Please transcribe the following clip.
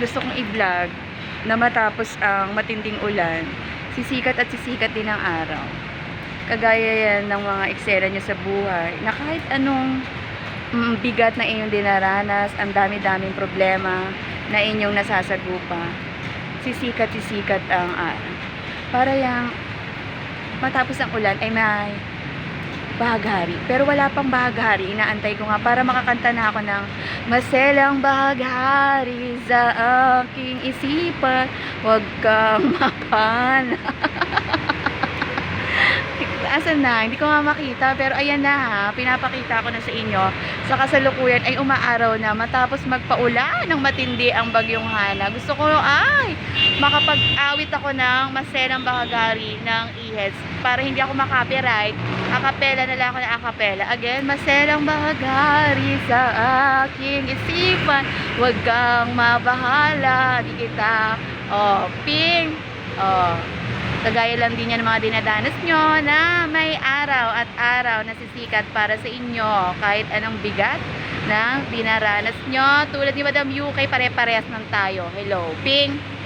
gusto kong i-vlog na matapos ang matinding ulan, sisikat at sisikat din ang araw. Kagaya yan ng mga eksena nyo sa buhay, na kahit anong bigat na inyong dinaranas, ang dami-daming problema na inyong nasasagupa, sisikat ang araw. Para yung matapos ang ulan ay may bahaghari. Pero wala pang bahaghari. Inaantay ko nga para makakanta na ako ng maselang bahaghari sa aking isipan, huwag kang mapana. Asan na? Hindi ko nga makita. Pero ayan na ha. Pinapakita ko na sa inyo. Sa kasalukuyan ay umaaraw na matapos magpaulan ng matindi ang bagyong Hana. Gusto ko ay makapag-awit ako ng maselang bahaghari ng Ihes. Para hindi ako makopyright, akapela na lang ako ng akapela. Again, maselang bahaghari sa aking isipan, huwag kang mabahala, di kita, ping, kagaya lang din yan ng mga dinadanas nyo na may araw at araw na sisikat para sa inyo kahit anong bigat na dinaranas nyo. Tulad ni Madam UK, pare-parehas ng tayo. Hello, ping!